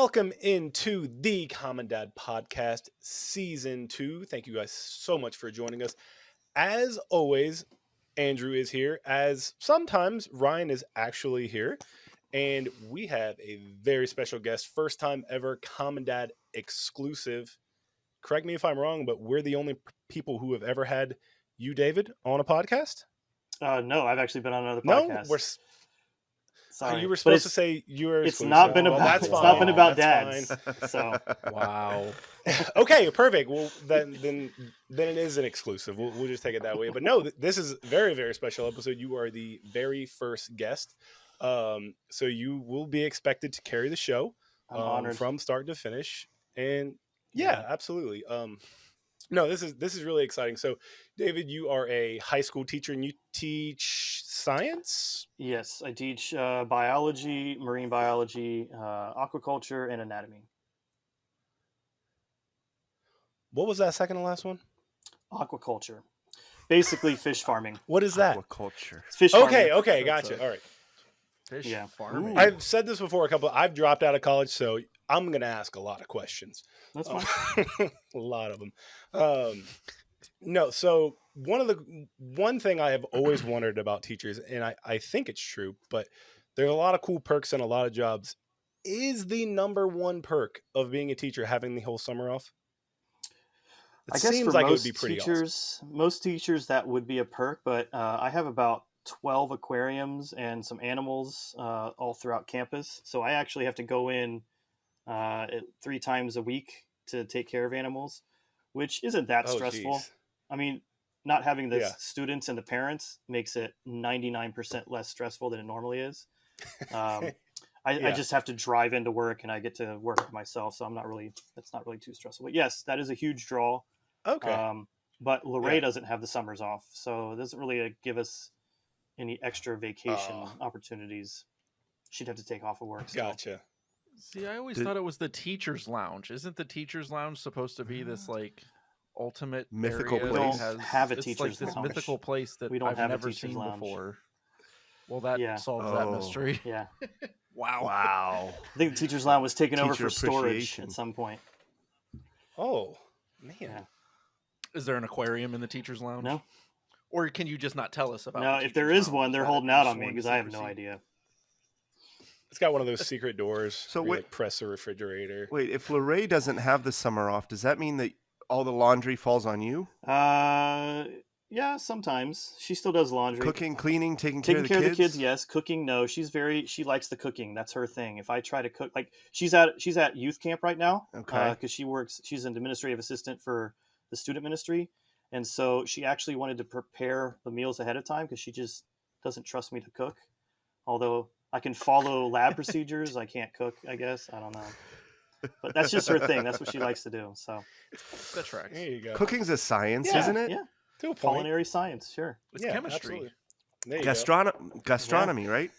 Welcome into the Common Dad Podcast Season 2. Thank you guys so much for joining us. As always, Andrew is here, as sometimes Ryan is actually here. And we have a very special guest, first time ever Common Dad exclusive. Correct me if I'm wrong, but we're the only people who have ever had you, David, on a podcast? No, I've actually been on another No, podcast. Sorry, you were supposed to say you were. It's exclusive. not been Well, about. that's It's fine. not been about That's dads. fine. So Wow. Okay, perfect. Well, then it is an exclusive. We'll just take it that way. But no, this is a very, very special episode. You are the very first guest, so you will be expected to carry the show I'm honored from start to finish. And yeah, absolutely. No, this is really exciting. So, David, you are a high school teacher and you teach science? Yes, I teach biology, marine biology, aquaculture, and anatomy. What was that second to last one? Aquaculture, basically fish farming. What is that? Aquaculture. Fish farming. Okay, gotcha. All right. Fish farming. I've said this before I've dropped out of college, so I'm going to ask a lot of questions. That's fine. A lot of them. No, so one thing I have always wondered about teachers, and I think it's true, but there's a lot of cool perks and a lot of jobs. Is the number one perk of being a teacher having the whole summer off? I guess seems for like most it would be pretty teachers, most teachers that would be a perk, but I have about 12 aquariums and some animals all throughout campus. So I actually have to go in 3 times a week to take care of animals, which isn't that stressful. Geez. I mean, not having the students and the parents makes it 99% less stressful than it normally is. I just have to drive into work and I get to work myself. So that's not really too stressful. But yes, that is a huge draw. Okay. But Luray doesn't have the summers off. So it doesn't really give us any extra vacation opportunities. She'd have to take off of work. So. Gotcha. See, I always thought it was the teacher's lounge. Isn't the teacher's lounge supposed to be this like ultimate mythical area? We don't place? have a It's teacher's like this lounge. mythical place that We don't I've have a never teacher's seen lounge. before. Well, that solves that mystery. Yeah. Wow. I think the teacher's lounge was taken over Teacher for storage appreciation. at some point. Oh, man. Yeah. Is there an aquarium in the teacher's lounge? No. Or can you just not tell us about No, the if there teacher's is lounge? one, they're Is that holding a out on me sworn because I have no secrecy? idea. It's got one of those secret doors. So where you, wait- like, press the refrigerator. Wait, if Luray doesn't have the summer off, does that mean that all the laundry falls on you? Yeah, sometimes she still does laundry. Cooking, cleaning, taking Taking care of the kids? yes. Cooking, no. She likes the cooking. That's her thing. If I try to cook, like she's at youth camp right now. Okay. Because she's an administrative assistant for the student ministry, and so she actually wanted to prepare the meals ahead of time because she just doesn't trust me to cook. Although I can follow lab procedures, I can't cook. I guess I don't know, but that's just her thing. That's what she likes to do. So That tracks. There you go. Cooking's a science, yeah, isn't it? Yeah, To a point. culinary science, sure. It's Yeah, chemistry. absolutely. There you go. Gastronomy, right?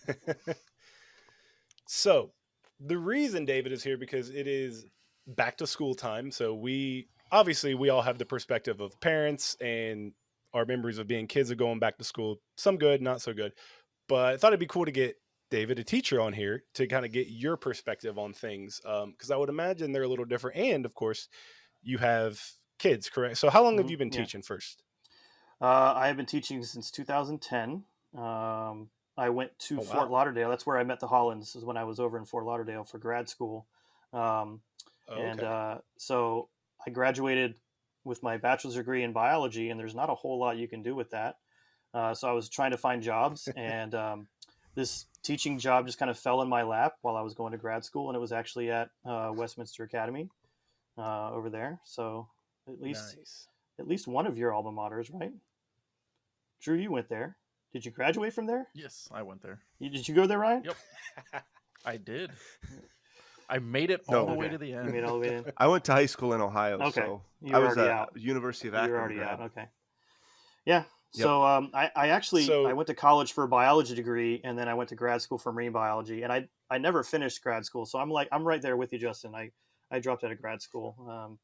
So, the reason David is here because it is back to school time. So we all have the perspective of parents and our memories of being kids of going back to school. Some good, not so good. But I thought it'd be cool to get David, a teacher, on here to kind of get your perspective on things. Because I would imagine they're a little different. And of course, you have kids, correct? So how long have you been teaching first? I have been teaching since 2010. I went to Fort Lauderdale. That's where I met the Hollands. This is when I was over in Fort Lauderdale for grad school. So I graduated with my bachelor's degree in biology, and there's not a whole lot you can do with that. So I was trying to find jobs, and this teaching job just kind of fell in my lap while I was going to grad school, and it was actually at Westminster Academy over there. So at least one of your alma maters, right? Drew, you went there. Did you graduate from there? Yes, I went there. Did you go there, Ryan? Yep. I did. I made it all the way to the end. You made it all the way in? I went to high school in Ohio, Okay. so You I were was already at out. University of You Akron. were already grad. out. Okay. Yeah. Yep. So I went to college for a biology degree, and then I went to grad school for marine biology, and I never finished grad school. So I'm right there with you, Justin. I dropped out of grad school.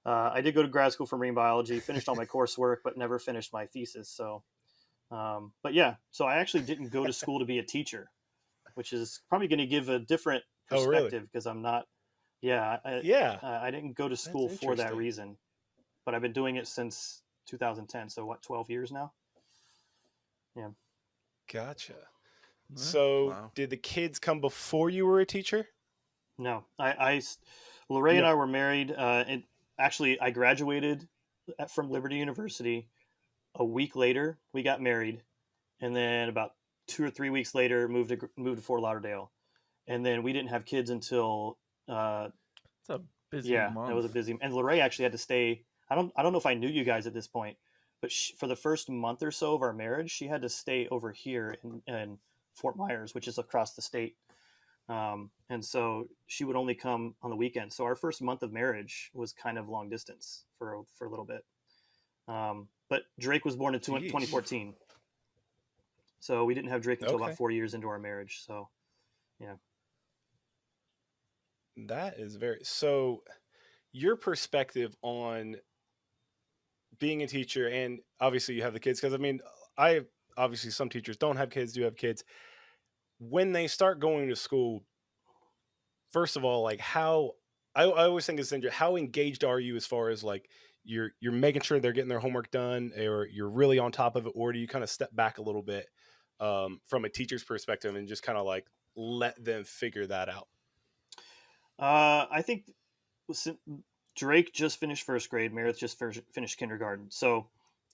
I did go to grad school for marine biology, finished all my coursework, but never finished my thesis. So, so I actually didn't go to school to be a teacher, which is probably going to give a different Oh, really? perspective because I'm not. Yeah, Yeah, I didn't go to that's school for that interesting. reason, but I've been doing it since 2010. So what, 12 years now? Yeah. Gotcha. Eh, So, wow. did the kids come before you were a teacher? No, Lorraine and No. I were married. And actually, I graduated from Liberty University. A week later, we got married, and then about 2 or 3 weeks later, moved to Fort Lauderdale, and then we didn't have kids until It's a busy yeah, that was a month. busy. And Lorraine actually had to stay. I don't know if I knew you guys at this point, but for the first month or so of our marriage, she had to stay over here in Fort Myers, which is across the state. And so she would only come on the weekends. So our first month of marriage was kind of long distance for a little bit. But Drake was born in Jeez. 2014, so we didn't have Drake until about Okay. 4 years into our marriage. So yeah. That is very so. Your perspective on being a teacher, and obviously you have the kids, because I mean, I obviously some teachers don't have kids, do have kids. When they start going to school, first of all, like how I always think it's interesting. How engaged are you as far as like you're making sure they're getting their homework done, or you're really on top of it, or do you kind of step back a little bit from a teacher's perspective and just kind of like let them figure that out? I think si- Drake just finished first grade. Meredith just finished kindergarten. So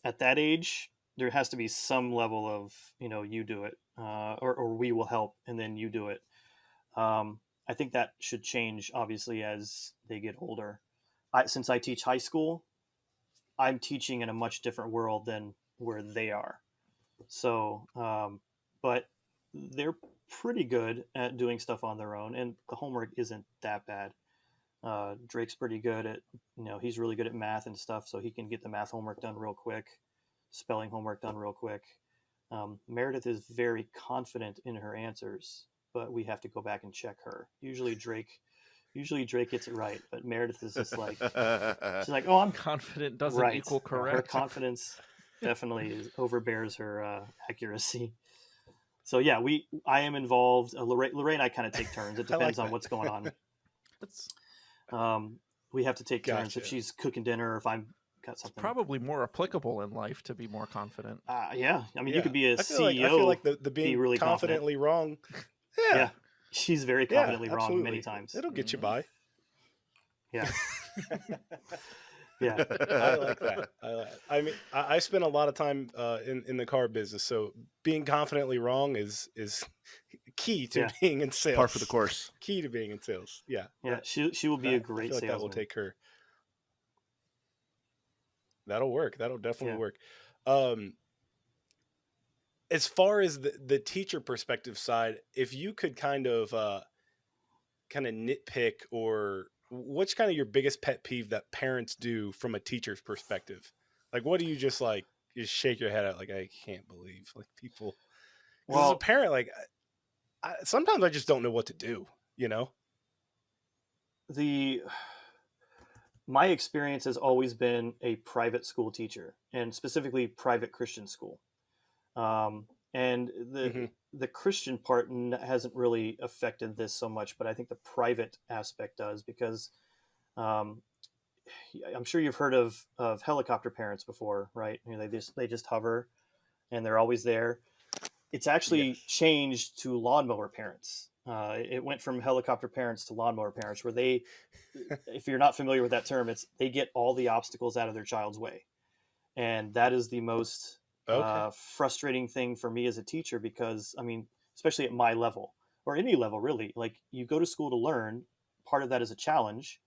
at that age, there has to be some level of, you do it, or we will help, and then you do it. I think that should change obviously as they get older. Since I teach high school, I'm teaching in a much different world than where they are. So, but they're pretty good at doing stuff on their own, and the homework isn't that bad. Drake's pretty good at, he's really good at math and stuff, so he can get the math homework done real quick, spelling homework done real quick. Meredith is very confident in her answers, but we have to go back and check her. Usually Drake gets it right, but Meredith is just like, she's like, oh, I'm Confident doesn't right. equal Her correct. confidence definitely overbears her accuracy. So yeah, I am involved. Lorraine and I kind of take turns. It I like depends on what's going that. on. It's We have to take turns if Gotcha. she's cooking dinner or if I'm got it's something. probably more applicable in life to be more confident. Yeah, I mean, you Yeah, could be a I feel CEO, like the be being really confident. confidently wrong. Yeah, Yeah, she's very yeah, confidently wrong many absolutely. times. It'll get you Mhm. by. Yeah, yeah, I like that. I mean, I spend a lot of time in the car business, so being confidently wrong is key to yeah, being in Par for the sales. course. Key to being in sales. Yeah, yeah. She will be a I great feel like that will salesman. take her. That'll work. That'll definitely Yeah. work. Um, as far as the teacher perspective side, if you could kind of nitpick, or what's kind of your biggest pet peeve that parents do from a teacher's perspective? Like, what do you just like just shake your head at? Like, I can't believe like people, because as a Well, parent, like sometimes I just don't know what to do, you know? the my experience has always been a private school teacher, and specifically private Christian school. And Hmm. the Christian part hasn't really affected this so much, but I think the private aspect does because um, I'm sure you've heard of helicopter parents before, right? They just hover and they're always there. It's actually Yes. changed to lawnmower parents. It went from helicopter parents to lawnmower parents, where if you're not familiar with that term, it's they get all the obstacles out of their child's way, and that is the most Okay. frustrating thing for me as a teacher because I mean, especially at my level or any level really, like you go to school to learn. Part of that is a challenge,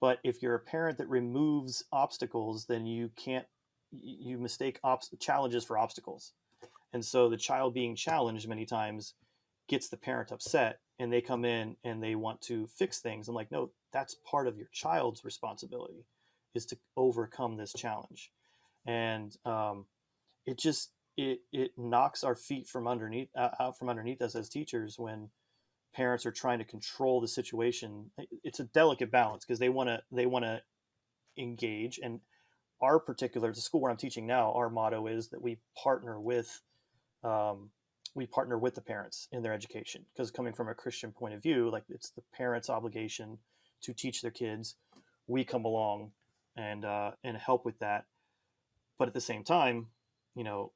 but if you're a parent that removes obstacles, then you can't you mistake challenges for obstacles, and so the child being challenged many times gets the parent upset and they come in and they want to fix things. I'm like, no, that's part of your child's responsibility is to overcome this challenge. And it just it knocks our feet from underneath out from underneath us as teachers when parents are trying to control the situation. It's a delicate balance because they want to engage. And the school where I'm teaching now, our motto is that we partner with um, we partner with the parents in their education, because coming from a Christian point of view, like it's the parents' obligation to teach their kids. We come along and help with that, but at the same time, you know,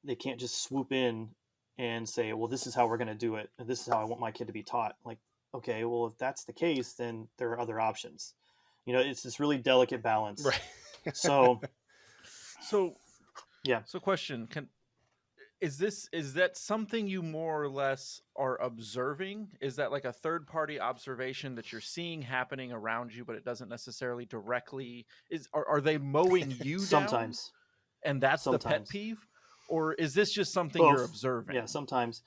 they can't just swoop in and say, well, this is how we're going to do it, and this is how I want my kid to be taught. Like, okay, well, if that's the case, then there are other options. You know, it's this really delicate balance. Right. So So yeah. So question, is that something you more or less are observing? Is that like a third party observation that you're seeing happening around you, but it doesn't necessarily directly are they mowing you down Sometimes. and that's the pet Sometimes. peeve? Or is this just something you're Both. observing? Yeah, sometimes.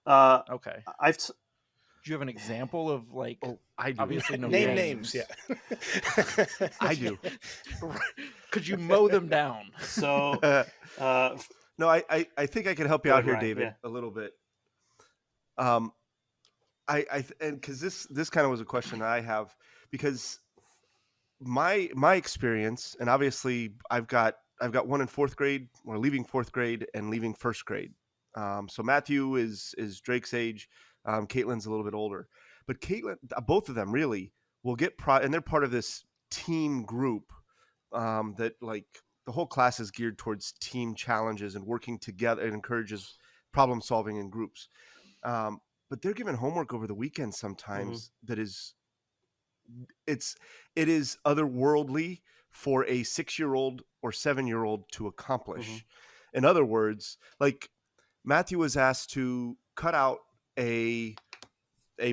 Uh, Okay. I've Do you have an example of like Oh, I do. obviously no Name names? names. Yeah. I do. Could you mow them down? so No, I think I can help you Go out ahead, here, Ryan. David, Yeah. a little bit. And because this kind of was a question that I have, because my experience, and obviously I've got one in fourth grade, or leaving fourth grade and leaving first grade. So Matthew is Drake's age. Caitlin's a little bit older, but Caitlin, both of them really will get and they're part of this team group that like the whole class is geared towards team challenges and working together. It encourages problem solving in groups. But they're given homework over the weekend sometimes that is it is otherworldly for a 6-year-old or 7-year-old to accomplish. In other words, like Matthew was asked to cut out a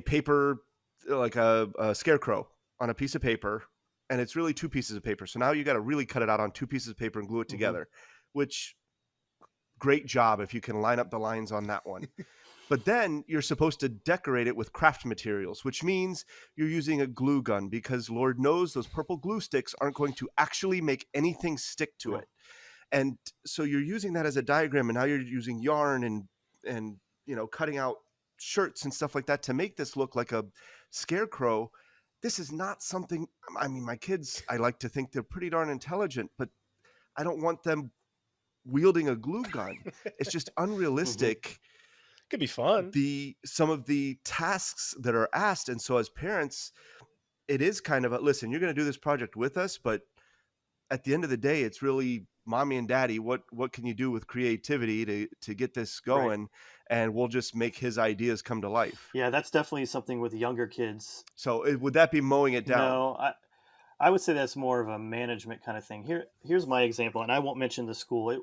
paper, like a scarecrow on a piece of paper, and it's really 2 pieces of paper. So now you got to really cut it out on 2 pieces of paper and glue it together, which great job if you can line up the lines on that one. But then you're supposed to decorate it with craft materials, which means you're using a glue gun, because Lord knows those purple glue sticks aren't going to actually make anything stick to it. And so you're using that as a diagram, and now you're using yarn and you know, cutting out shirts and stuff like that to make this look like a scarecrow. This is not something, I mean, my kids, I like to think they're pretty darn intelligent, but I don't want them wielding a glue gun. It's just unrealistic. Could be fun. Some of the tasks that are asked. And so as parents, it is kind of a, listen, you're going to do this project with us, but at the end of the day, it's really mommy and daddy. What can you do with creativity to get this going? Right. And we'll just make his ideas come to life. Yeah, that's definitely something with younger kids. So would that be mowing it down? No, I would say that's more of a management kind of thing. Here's my example, and I won't mention the school.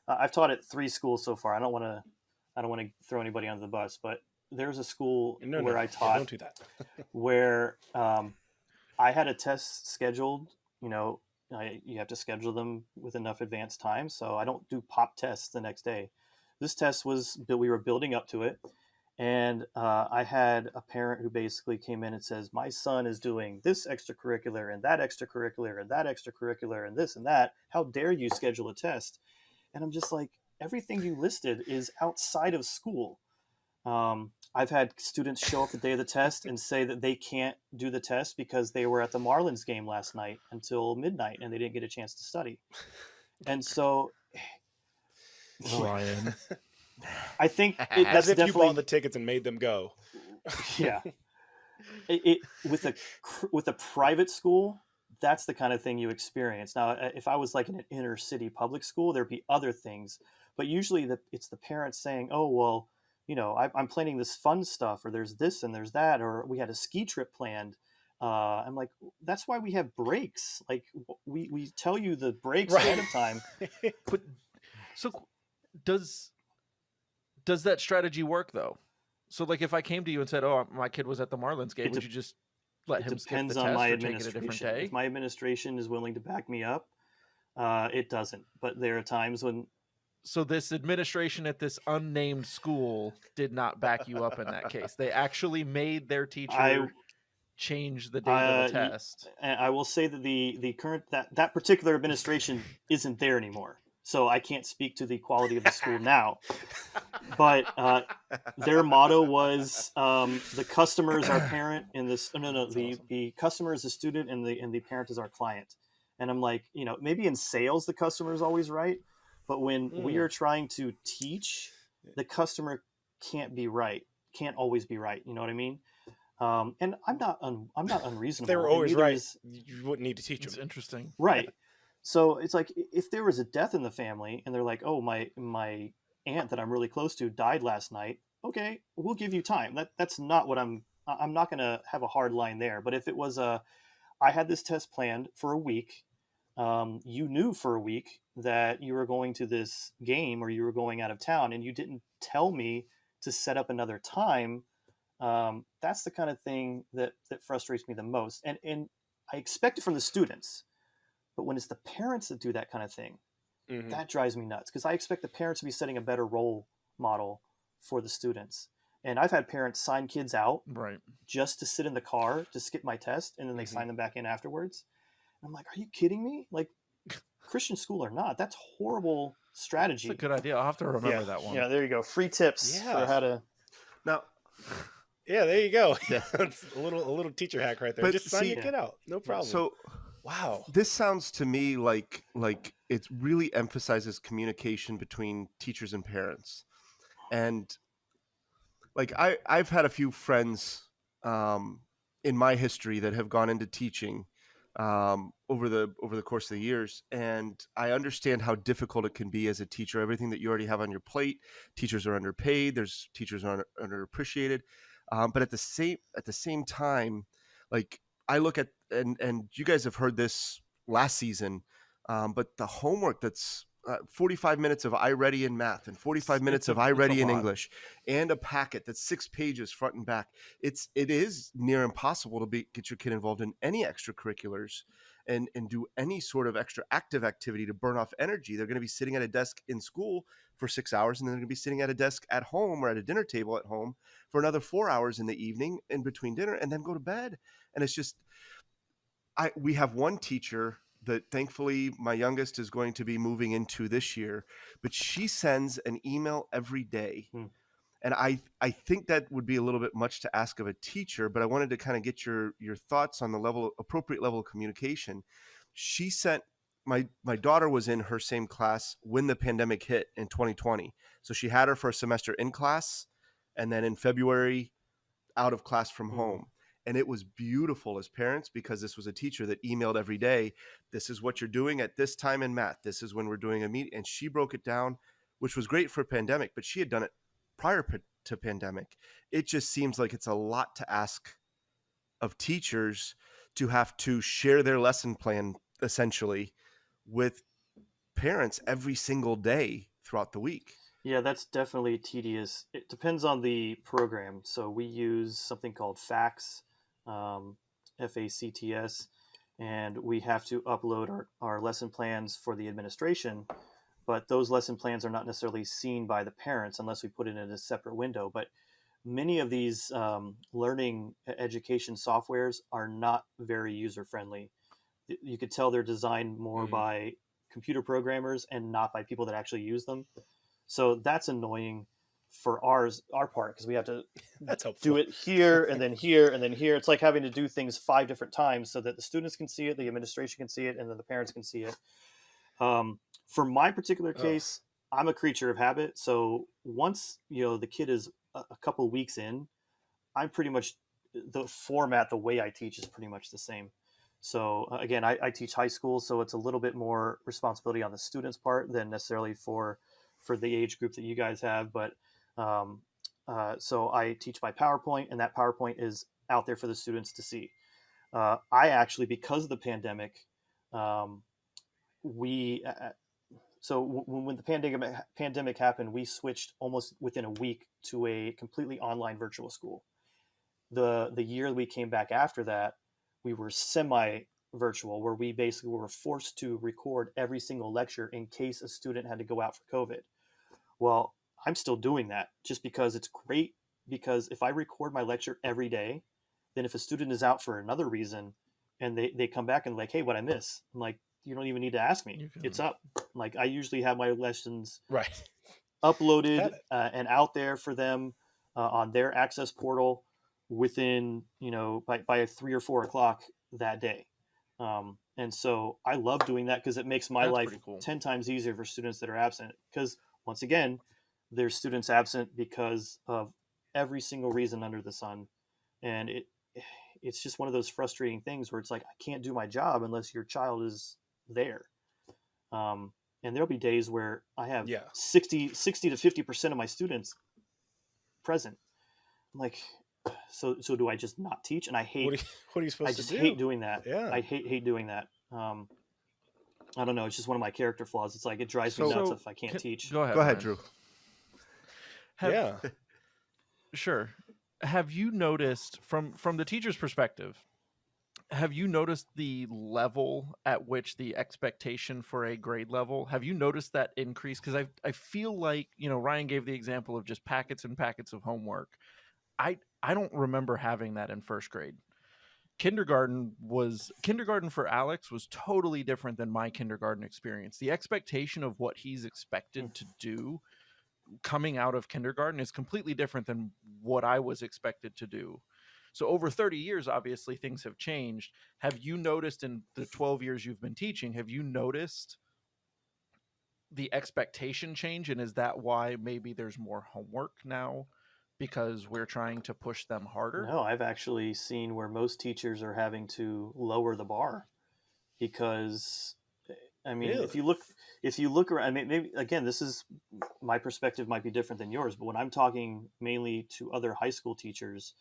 I've taught at 3 schools so far. I don't want to throw anybody under the bus, but there's a school where I taught. Yeah, don't do that. where I had a test scheduled. You know, you have to schedule them with enough advance time, so I don't do pop tests the next day. This test we were building up to it, and I had a parent who basically came in and says, my son is doing this extracurricular and that extracurricular and that extracurricular and this and that. How dare you schedule a test? And I'm just like, everything you listed is outside of school. I've had students show up the day of the test and say that they can't do the test because they were at the Marlins game last night until midnight and they didn't get a chance to study. And so, Ryan, I think that's if you bought the tickets and made them go. Yeah. With a private school, that's the kind of thing you experience. Now, if I was like in an inner city public school, there'd be other things, but usually it's the parents saying, "Oh, well, you know, I'm planning this fun stuff, or there's this and there's that, or we had a ski trip planned." I'm like, that's why we have breaks. Like we tell you the breaks ahead of time. But so does that strategy work though? So like if I came to you and said, "Oh, my kid was at the Marlins game," would you just let him skip the test on my or take it a different day? If my administration is willing to back me up, it doesn't. But there are times when. So this administration at this unnamed school did not back you up in that case. They actually made their teacher change the date of the test. I will say that the current that particular administration isn't there anymore. So I can't speak to the quality of the school now. But their motto was the customer is our parent, and the customer is the student, and the parent is our client. And I'm like, you know, maybe in sales the customer is always right, but when we are trying to teach, the customer can't be right, can't always be right. You know what I mean? And I'm not If they unreasonable, were and always neither right, is you wouldn't need to teach It's them. interesting. right. So it's like if there was a death in the family, and they're like, "Oh, my aunt that I'm really close to died last night." Okay, we'll give you time. That's not what I'm not going to have a hard line there. But if it was I had this test planned for a week. You knew for a week that you were going to this game or you were going out of town, and you didn't tell me to set up another time. That's the kind of thing that frustrates me the most. And I expect it from the students, but when it's the parents that do that kind of thing, Hmm. that drives me nuts because I expect the parents to be setting a better role model for the students. And I've had parents sign kids out Right. just to sit in the car to skip my test, and then they sign them back in afterwards. And I'm like, are you kidding me? Like, Christian school or not, that's horrible It's a strategy. good idea. I'll have to remember Yeah. that one. Yeah, there you go. Free tips for Yeah. how to. Now, Yeah, there you go. Yeah. That's a little teacher hack right there. But Just sign see- your kid out. No problem. so Wow. this sounds to me like it really emphasizes communication between teachers and parents. And like I've had a few friends in my history that have gone into teaching over the course of the years, and I understand how difficult it can be as a teacher. Everything that you already have on your plate, teachers are underpaid. There's teachers are underappreciated, but at the same time, like I look at and you guys have heard this last season, but the homework that's 45 minutes of iReady in math and 45 minutes of it's a iReady in lot. English and a packet that's 6 pages front and back. It is near impossible to get your kid involved in any extracurriculars and do any sort of extra active activity to burn off energy. They're going to be sitting at a desk in school for 6 hours, and then they're going to be sitting at a desk at home or at a dinner table at home for another 4 hours in the evening in between dinner, and then go to bed. And it's just we have one teacher that thankfully my youngest is going to be moving into this year, but she sends an email every day. And I think that would be a little bit much to ask of a teacher, but I wanted to kind of get your thoughts on the appropriate level of communication. She sent my daughter was in her same class when the pandemic hit in 2020. So she had her for a semester in class, and then in February out of class from home. And it was beautiful as parents because this was a teacher that emailed every day. This is what you're doing at this time in math. This is when we're doing a meeting. And she broke it down, which was great for pandemic, but she had done it prior to pandemic. It just seems like it's a lot to ask of teachers to have to share their lesson plan essentially with parents every single day throughout the week. Yeah, that's definitely tedious. It depends on the program. So we use something called FACTS, FACTS, and we have to upload our lesson plans for the administration. But those lesson plans are not necessarily seen by the parents unless we put it in a separate window. But many of these learning education softwares are not very user friendly. You could tell they're designed more by computer programmers and not by people that actually use them. So that's annoying for our part because we have to That's helpful. do it here and then here and then here. It's like having to do things 5 different times so that the students can see it, the administration can see it, and then the parents can see it. For my particular case, I'm a creature of habit. So once the kid is a couple of weeks in, I'm pretty much the format, the way I teach is pretty much the same. So again, I teach high school, so it's a little bit more responsibility on the students' part than necessarily for the age group that you guys have. But so I teach by PowerPoint, and that PowerPoint is out there for the students to see. I actually, because of the pandemic, we so when the pandemic happened, we switched almost within a week to a completely online virtual school. The year we came back after that, we were semi virtual, where we basically were forced to record every single lecture in case a student had to go out for COVID. Well, I'm still doing that just because it's great, because if I record my lecture every day, then if a student is out for another reason and they come back and like, hey, what I miss? I'm like, you don't even need to ask me. It's up. Like, I usually have my lessons uploaded and out there for them on their access portal within, by 3 or 4 o'clock that day. And so I love doing that because it makes my life 10 times easier for students that are absent. Because once again, there's students absent because of every single reason under the sun, and it's just one of those frustrating things where it's like, I can't do my job unless your child is there. And there'll be days where I have Yeah. 60 to 50% of my students present. I'm like, so do I just not teach? And I hate, what are you I supposed to just do? hate doing that. Yeah. I hate doing that. I don't know. It's just one of my character flaws. It's like, it drives me nuts if I can't teach. Go ahead, Go ahead, Ryan. Drew. Yeah. Sure. Have you noticed from the teacher's perspective, have you noticed the level at which the expectation for a grade level, have you noticed that increase? Because I feel like, Ryan gave the example of just packets and packets of homework. I don't remember having that in first grade. Kindergarten for Alex was totally different than my kindergarten experience. The expectation of what he's expected to do coming out of kindergarten is completely different than what I was expected to do. So over 30 years, obviously things have changed. Have you noticed in the 12 years you've been teaching, have you noticed the expectation change? And is that why maybe there's more homework now because we're trying to push them harder? No, I've actually seen where most teachers are having to lower the bar because, I mean, Really? if you look around, I mean, maybe again, this is my perspective might be different than yours, but when I'm talking mainly to other high school teachers,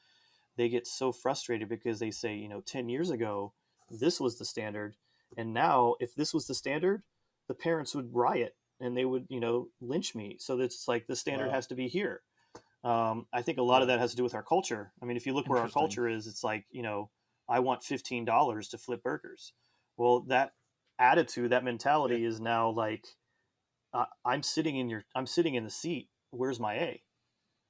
they get so frustrated because they say, 10 years ago, this was the standard. And now if this was the standard, the parents would riot and they would, lynch me. So it's like the standard Wow. has to be here. I think a lot of that has to do with our culture. I mean, if you look where our Interesting. culture is, it's like, I want $15 to flip burgers. Well, that attitude, that mentality is now like, I'm sitting in the seat. Where's my A?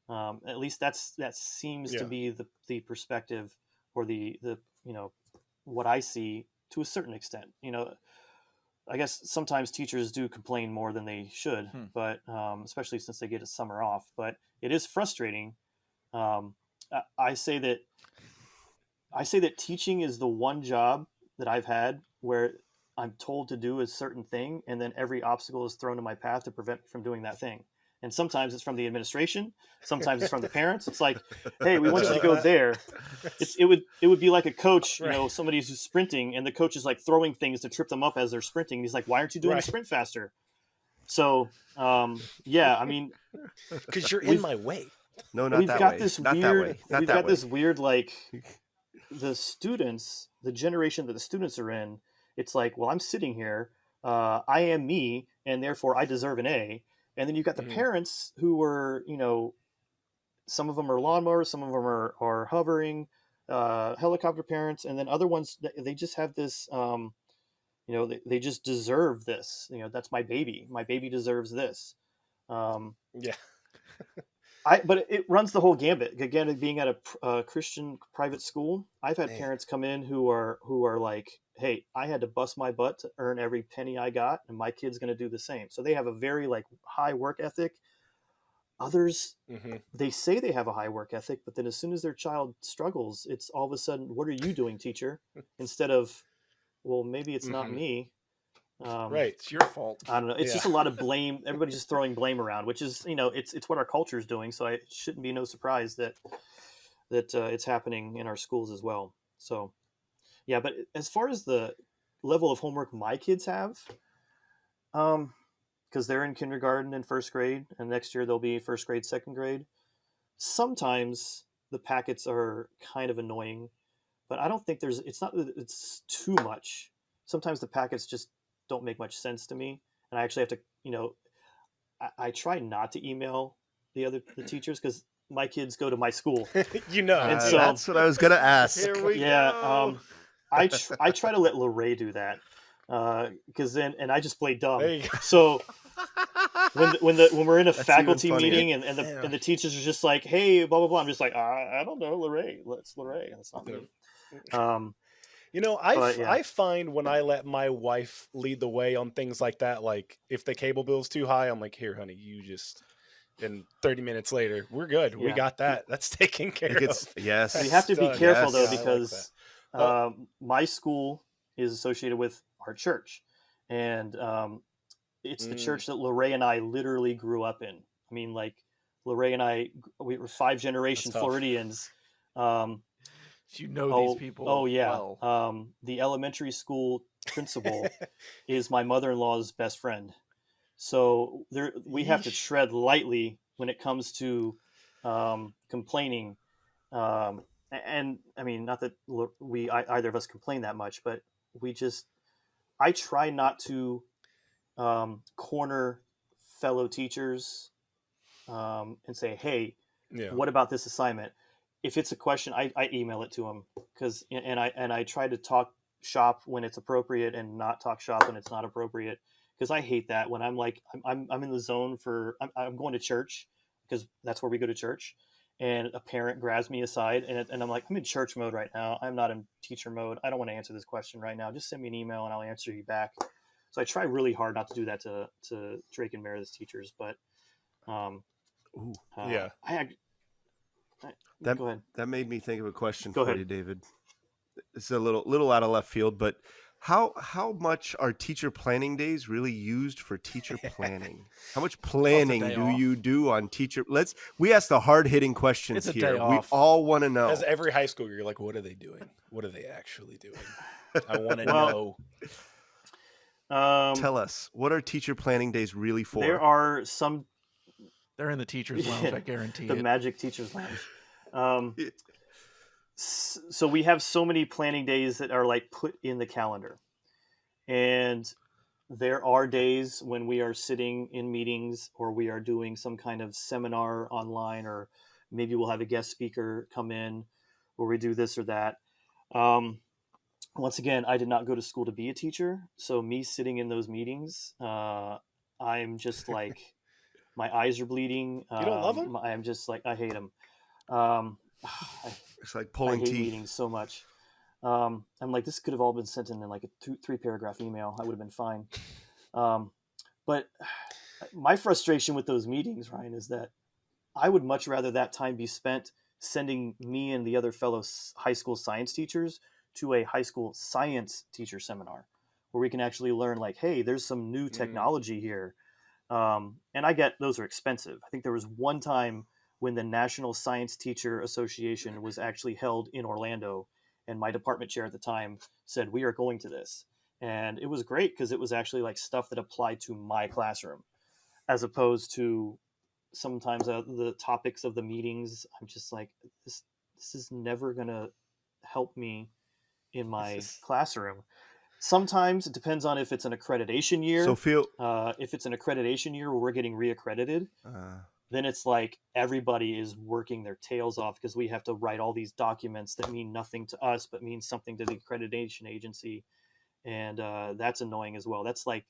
At least that seems to be the perspective or the what I see to a certain extent. I guess sometimes teachers do complain more than they should, but especially since they get a summer off. But it is frustrating. I say that teaching is the one job that I've had where I'm told to do a certain thing, and then every obstacle is thrown in my path to prevent me from doing that thing. And sometimes it's from the administration, sometimes it's from the parents. It's like, hey, we want you to go there. It would be like a coach, somebody who's sprinting, and the coach is like throwing things to trip them up as they're sprinting. He's like, why aren't you doing the sprint faster? So, I mean, because you're in my way. No, not we've that got way. this Not weird, that way. Not we've that got way. this weird, like, the students, the generation that the students are in, it's like, well, I'm sitting here, I am me, and therefore I deserve an A. And then you've got the parents who are, some of them are lawnmowers, some of them are hovering, helicopter parents, and then other ones, they just have this, they just deserve this. That's my baby. My baby deserves this. Yeah. But it runs the whole gambit. Again, being at a Christian private school, I've had parents come in who are like, "Hey, I had to bust my butt to earn every penny I got, and my kid's going to do the same." So they have a very like high work ethic. Others, they say they have a high work ethic, but then as soon as their child struggles, it's all of a sudden, "What are you doing, teacher?" Instead of, "Well, maybe it's not me." Right. It's your fault. I don't know. It's just a lot of blame. Everybody's just throwing blame around, which is, it's what our culture is doing. So it shouldn't be no surprise that it's happening in our schools as well. So, yeah. But as far as the level of homework my kids have, because they're in kindergarten and first grade, and next year they'll be first grade, second grade. Sometimes the packets are kind of annoying, but I don't think it's not that it's too much. Sometimes the packets just don't make much sense to me, and I actually have to, I try not to email the teachers because my kids go to my school, and so that's what I was gonna ask. Here we yeah, go. I try to let Lorraine do that because then, and I just play dumb. There you go. So when we're in a That's faculty even funnier. meeting and the teachers are just like, hey, blah blah blah, I'm just like, I don't know, Lorraine. It's Lorraine. It's not me. I find when I let my wife lead the way on things like that, like if the cable bill's too high, I'm like, here, honey, you just, and 30 minutes later, we're good. We Yeah. got that. That's taken care of. Yes. You have to be Done. careful though, Yeah, I like because my school is associated with our church, and it's the church that Lorraine and I literally grew up in. I mean, like Lorraine and I, we were 5 generation tough. Floridians. Um, You know these oh, people oh yeah. well. The elementary school principal is my mother-in-law's best friend. So there, we have to Yeesh. tread lightly when it comes to complaining. Um, and I mean, not that either of us complain that much, but we just, I try not to corner fellow teachers and say, "Hey, Yeah. what about this assignment?" If it's a question, I email it to them because, and I try to talk shop when it's appropriate and not talk shop when it's not appropriate. Because I hate that when I'm like I'm in the zone for I'm going to church because that's where we go to church, and a parent grabs me aside and I'm like, I'm in church mode right now. I'm not in teacher mode. I don't want to answer this question right now. Just send me an email and I'll answer you back. So I try really hard not to do that to Drake and Meredith's teachers, but um, Ooh, Yeah. that go ahead. that made me think of a question Go for ahead. you, David. It's a little out of left field, but how much are teacher planning days really used for teacher planning? How much planning day do off. you do on teacher? We ask the hard hitting questions It's a here. day We off. all want to know. As every high schooler, you're like, what are they doing? What are they actually doing? I want to Well, know. Tell us, what are teacher planning days really for? there are some They're in the teacher's lounge, I guarantee the it. magic teachers lounge. So we have so many planning days that are like put in the calendar, and there are days when we are sitting in meetings or we are doing some kind of seminar online, or maybe we'll have a guest speaker come in where we do this or that. Um, Once again, I did not go to school to be a teacher, so me sitting in those meetings, I'm just like my eyes are bleeding. You don't love them? I'm just like I hate them. Um, It's like I pulling hate teeth. meetings so much. I'm like, this could have all been sent in like a 3 paragraph email. I would have been fine. But my frustration with those meetings, Ryan, is that I would much rather that time be spent sending me and the other fellow high school science teachers to a high school science teacher seminar where we can actually learn, like, hey, there's some new technology here. And I get those are expensive. I think there was one time when the National Science Teacher Association was actually held in Orlando, and my department chair at the time said, we are going to this. And it was great because it was actually like stuff that applied to my classroom, as opposed to sometimes the topics of the meetings. I'm just like, this is never going to help me in my classroom. Sometimes it depends on if it's an accreditation year. So if it's an accreditation year where we're getting reaccredited, then it's like everybody is working their tails off because we have to write all these documents that mean nothing to us but mean something to the accreditation agency, and that's annoying as well. That's like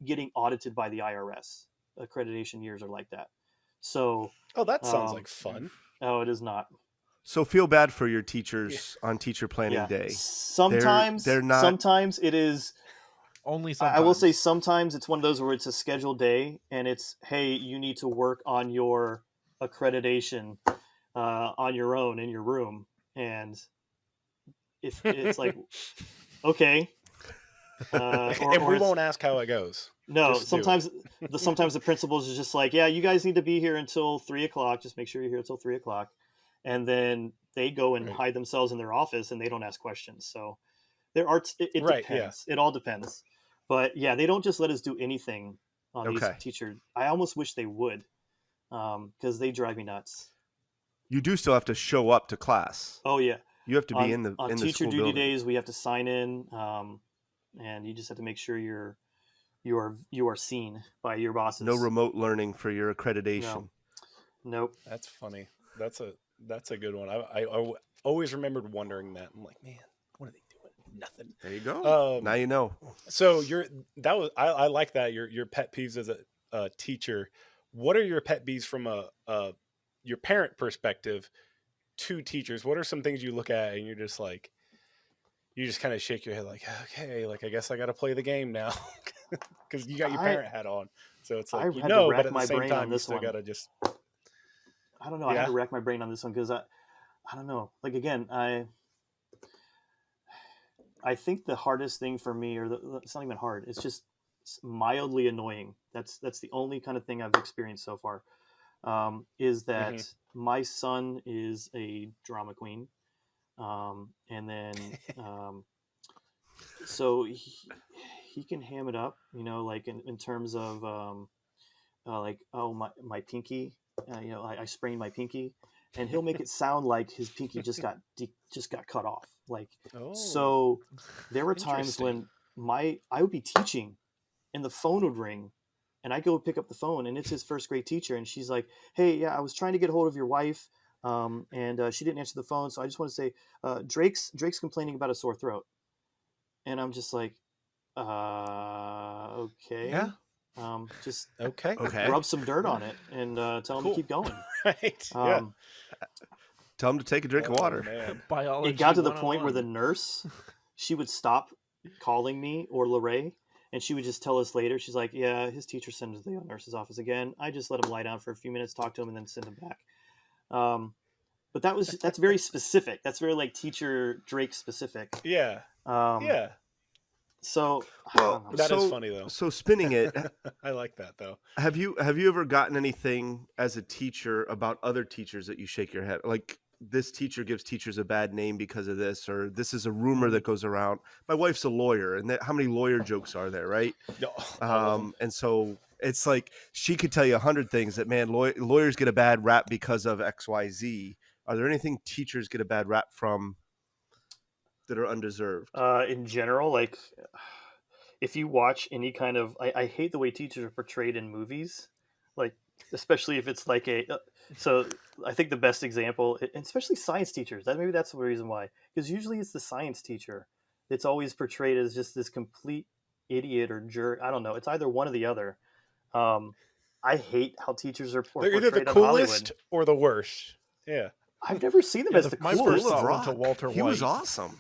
getting audited by the IRS. Accreditation years are like that. So Oh, that sounds like fun. Oh, it is not. So feel bad for your teachers on teacher planning day. Sometimes they're not. Sometimes it is. Only sometimes. I will say sometimes it's one of those where it's a scheduled day and it's, hey, you need to work on your accreditation on your own in your room, and if it's like, okay, and we won't ask how it goes. No, Just sometimes the principals is just like, yeah, you guys need to be here until 3:00. Just make sure you're here until 3:00, and then they go and hide themselves in their office and they don't ask questions. So there are it Right, depends. It all depends. But yeah, they don't just let us do anything on these teachers. I almost wish they would, because they drive me nuts. You do still have to show up to class. Oh yeah, you have to be in the teacher school duty building. days. We have to sign in, and you just have to make sure you are seen by your bosses. No remote learning for your accreditation. No. Nope. That's funny. That's a good one. I always remembered wondering that. I'm like, man, what are they doing? Nothing. There you go. Now you know. So I like that. Your pet peeves as a teacher. What are your pet peeves from your parent perspective to teachers? What are some things you look at and you're just like, you just kind of shake your head like, okay, like I guess I got to play the game now because you got your parent hat on. So it's like, but at the same time, you still got to just. I don't know. I had to rack my brain on this one because I don't know. Like, again, I think the hardest thing for me, it's not even hard. It's just mildly annoying. That's the only kind of thing I've experienced so far. Is that my son is a drama queen, and then so he can ham it up, like in terms of like, oh, my pinky, I sprained my pinky, and he'll make it sound like his pinky just got cut off. Like, Oh, so there were times when I would be teaching, and the phone would ring, and I go pick up the phone, and it's his first grade teacher, and she's like, "Hey, yeah, I was trying to get a hold of your wife, and she didn't answer the phone, so I just want to say, Drake's complaining about a sore throat," and I'm just like, okay. Yeah. Just okay. rub some dirt on it and tell him to keep going. Right. Yeah. Tell him to take a drink of water. Man. Biology. It got to the point where 101. the nurse, she would stop calling me or Lorraine, and she would just tell us later. She's like, "Yeah, his teacher sent him to the nurse's office again. I just let him lie down for a few minutes, talk to him, and then send him back." But that's very specific. That's very like teacher Drake specific. Yeah. Yeah. So Well, That is funny though. So spinning it, I like that though. have you ever gotten anything as a teacher about other teachers that you shake your head like this teacher gives teachers a bad name because of this, or this is a rumor that goes around? My wife's a lawyer, and how many lawyer jokes are there, right? And so it's like she could tell you 100 things that, man, lawyers get a bad rap because of XYZ. Are there anything teachers get a bad rap from that are undeserved? In general, like, if you watch any kind of, I hate the way teachers are portrayed in movies, like, especially if it's like so I think the best example, and especially science teachers, maybe that's the reason why, because usually it's the science teacher that's always portrayed as just this complete idiot or jerk. I don't know. It's either one or the other. I hate how teachers are They're portrayed either the in coolest Hollywood. or the worst. Yeah. I've never seen them as the my coolest. first thought went to Walter White. He was awesome.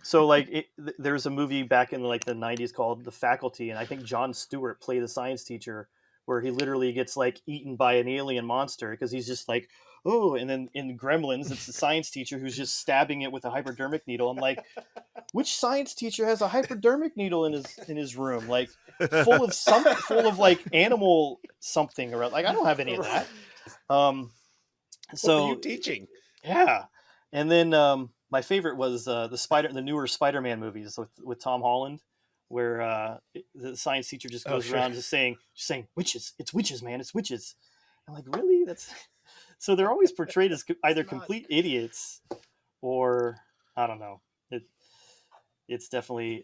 So like there's a movie back in like the 90s called The Faculty, and I think Jon Stewart played the science teacher, where he literally gets like eaten by an alien monster because he's just like, oh, and then in Gremlins it's the science teacher who's just stabbing it with a hypodermic needle. I'm like, which science teacher has a hypodermic needle in his room, like full of like animal something around? Like, I don't have any of that. So what were you teaching? Yeah, and then my favorite was the newer Spider-Man movies with Tom Holland, where the science teacher just goes around just saying witches. It's witches, man. It's witches. I'm like, really? That's so they're always portrayed as either complete idiots or I don't know. It's definitely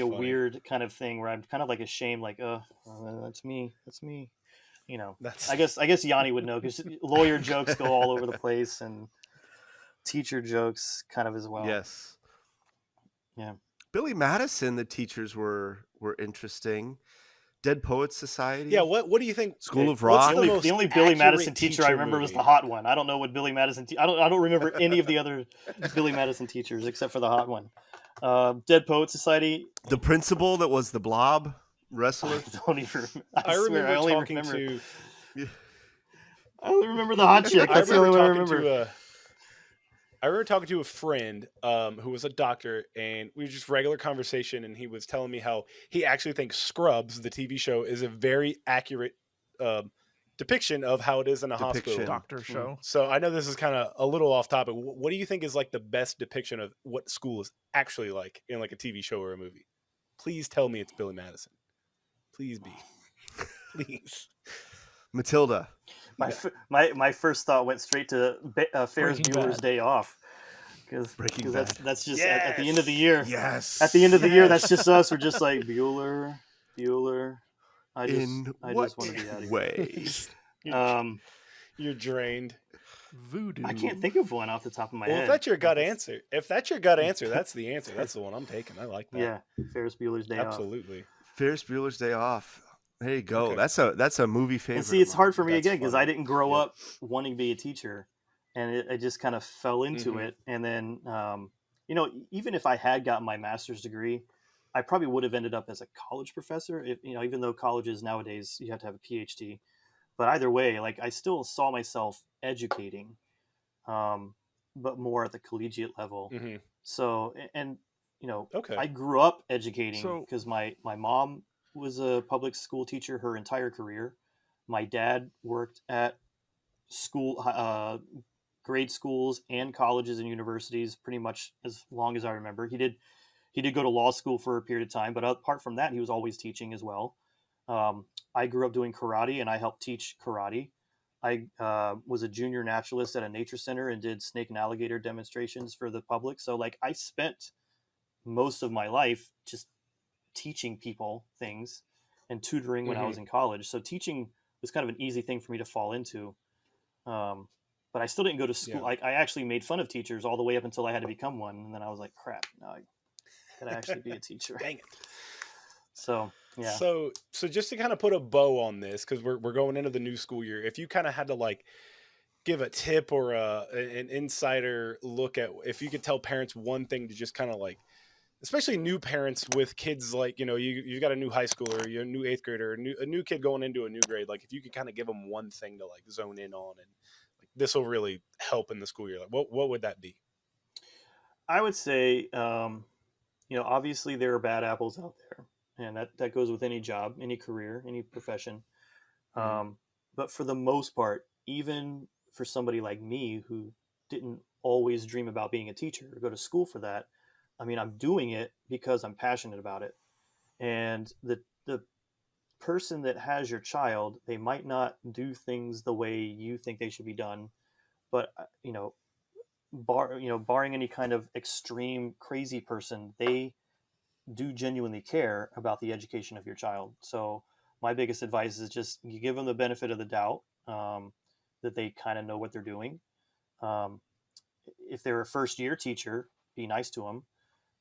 a weird kind of thing where I'm kind of like ashamed, like, that's me. I guess Yanni would know, because lawyer jokes go all over the place, and teacher jokes kind of as well. Yes. Yeah. Billy Madison, the teachers were interesting. Dead Poets Society. Yeah. What do you think? School of Rock. The only Billy Madison teacher I remember was the hot one. I don't know what Billy Madison. I don't remember any of the other Billy Madison teachers except for the hot one. Dead Poets Society. The principal that was the blob wrestler. I don't even remember. I only remember the hot chick. That's the only one I remember. I remember talking to a friend who was a doctor, and we were just regular conversation, and he was telling me how he actually thinks Scrubs, the TV show, is a very accurate depiction of how it is in a hospital doctor show. So I know this is kind of a little off topic. What do you think is like the best depiction of what school is actually like in like a TV show or a movie? Please tell me it's Billy Madison. Please be. Please. Matilda. My first thought went straight to Ferris Bueller's Day Off, because that's just at the end of the year. Yes. At the end of the year, that's just us. We're just like, Bueller. I just want to be out of here. You're drained. Voodoo. I can't think of one off the top of my head. If that's your gut answer, that's the answer. That's the one I'm taking. I like that. Yeah, Ferris Bueller's Day Off. Absolutely. Ferris Bueller's Day Off. There you go. Okay. That's a movie favorite. And see, it's hard for me again because I didn't grow up wanting to be a teacher, and I just kind of fell into it. And then, even if I had gotten my master's degree, I probably would have ended up as a college professor. Even though colleges nowadays you have to have a PhD, but either way, like, I still saw myself educating, but more at the collegiate level. So, and I grew up educating because my mom was a public school teacher her entire career. My dad worked at school, grade schools and colleges and universities pretty much as long as I remember. He did go to law school for a period of time, but apart from that, he was always teaching as well. I grew up doing karate, and I helped teach karate. I was a junior naturalist at a nature center and did snake and alligator demonstrations for the public. So like I spent most of my life just teaching people things and tutoring when I was in college. So teaching was kind of an easy thing for me to fall into. But I still didn't go to school. Yeah. I actually made fun of teachers all the way up until I had to become one. And then I was like, crap, now I gotta actually be a teacher. Dang it. So, yeah. So just to kind of put a bow on this, because we're going into the new school year, if you kind of had to like give a tip or an insider look at, if you could tell parents one thing to just kind of like, especially new parents with kids, like, you've got a new high schooler, you're a new eighth grader, a new kid going into a new grade. Like if you could kind of give them one thing to like zone in on, and like this will really help in the school year, like what would that be? I would say, obviously there are bad apples out there, and that goes with any job, any career, any profession. But for the most part, even for somebody like me who didn't always dream about being a teacher or go to school for that, I mean, I'm doing it because I'm passionate about it. And the person that has your child, they might not do things the way you think they should be done, but barring any kind of extreme crazy person, they do genuinely care about the education of your child. So my biggest advice is just you give them the benefit of the doubt, that they kind of know what they're doing. If they're a first year teacher, be nice to them,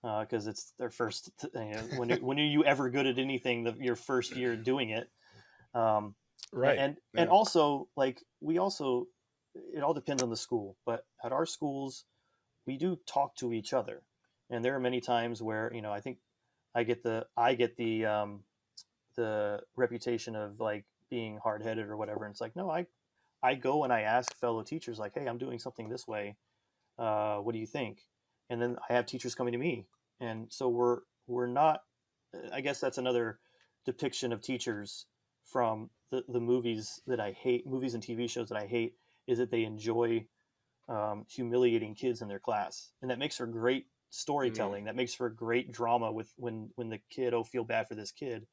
because it's their first. When are you ever good at anything? Your first year doing it, Right? And also like it all depends on the school. But at our schools, we do talk to each other, and there are many times where I think I get the reputation of like being hard headed or whatever. And it's like, no, I go and I ask fellow teachers like, hey, I'm doing something this way. What do you think? And then I have teachers coming to me. And so we're not, I guess that's another depiction of teachers from the movies that I hate, movies and TV shows that I hate, is that they enjoy humiliating kids in their class. And that makes for great storytelling. That makes for great drama with when the kid, feel bad for this kid.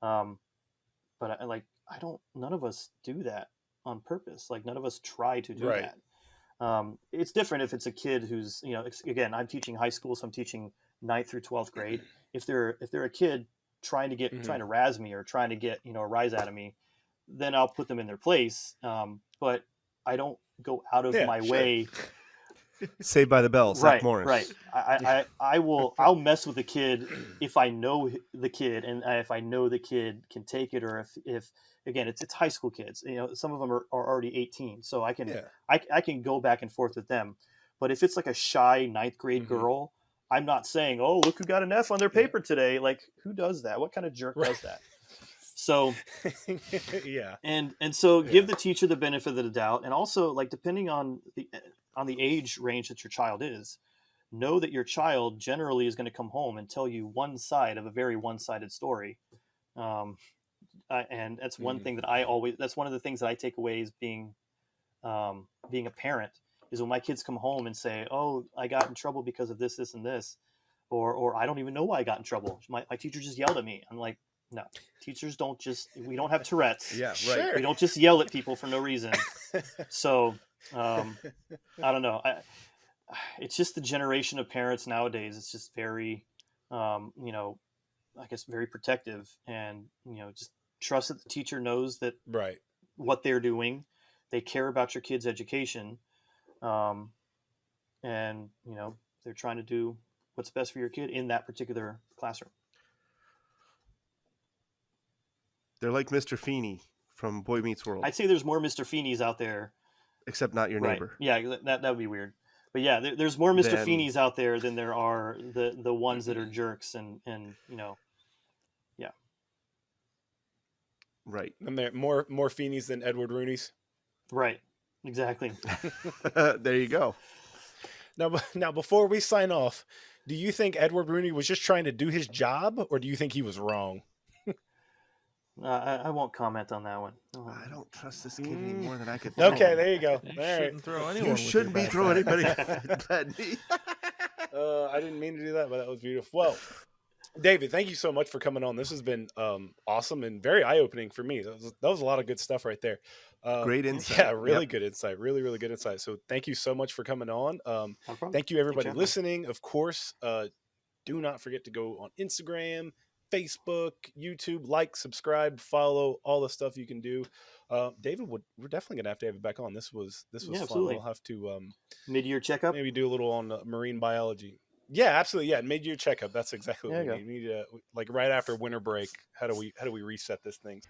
But none of us do that on purpose. Like none of us try to do that. It's different if it's a kid who's, again, I'm teaching high school, so I'm teaching 9th through 12th grade. If they're a kid trying to razz me or trying to get, a rise out of me, then I'll put them in their place. But I don't go out of my way. Saved by the Bell, Zach Morris. Right. I'll mess with the kid if I know the kid, and if I know the kid can take it, or if again, it's high school kids. Some of them are already 18, so I can go back and forth with them. But if it's like a shy 9th grade girl, I'm not saying, oh, look who got an F on their paper today. Like, who does that? What kind of jerk does that? So so give the teacher the benefit of the doubt, and also like depending on the age range that your child is, know that your child generally is going to come home and tell you one side of a very one-sided story. And that's one thing that that's one of the things that I take away as being a parent, is when my kids come home and say, oh, I got in trouble because of this, this, and this, or I don't even know why I got in trouble. My teacher just yelled at me. I'm like, no, teachers we don't have Tourette's. Yeah, right. We don't just yell at people for no reason. So, I don't know. It's just the generation of parents nowadays. It's just very, I guess very protective, and, just trust that the teacher knows that what they're doing. They care about your kid's education. And, they're trying to do what's best for your kid in that particular classroom. They're like Mr. Feeney from Boy Meets World. I'd say there's more Mr. Feeneys out there. Except not your neighbor. Yeah, that would be weird. But yeah, there's more Mr. Feeneys out there than there are the ones that are jerks and yeah. Right. And there more Feeneys than Edward Rooney's. Right. Exactly. There you go. Now, before we sign off, do you think Edward Rooney was just trying to do his job, or do you think he was wrong? I won't comment on that one. I don't trust this kid any more than I could. Okay, there you go. You All right. shouldn't throw anyone. You with your shouldn't be backpack. throwing anybody at me. I didn't mean to do that, but that was beautiful. Well, David, thank you so much for coming on. This has been awesome and very eye-opening for me. That was a lot of good stuff right there. Great insight. Yeah, really good insight. Really, really good insight. So thank you so much for coming on. No problem. Thank you, everybody having me. listening. Of course, do not forget to go on Instagram, Facebook, YouTube, like, subscribe, follow, all the stuff you can do. David, we're definitely gonna have to have you back on. This was Yeah, fun. absolutely. We'll have to Mid-year checkup. maybe do a little on marine biology. Yeah, absolutely. Yeah, mid-year checkup. That's exactly what There we you need. We need like right after winter break. How do we reset this thing?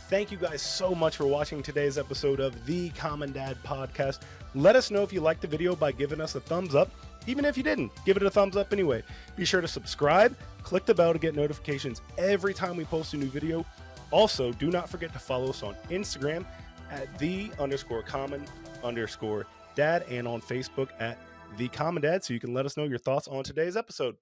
Thank you guys so much for watching today's episode of the Common Dad Podcast. Let us know if you liked the video by giving us a thumbs up. Even if you didn't, give it a thumbs up anyway. Be sure to subscribe, click the bell to get notifications every time we post a new video. Also, do not forget to follow us on Instagram at _common_dad and on Facebook at The Common Dad so you can let us know your thoughts on today's episode.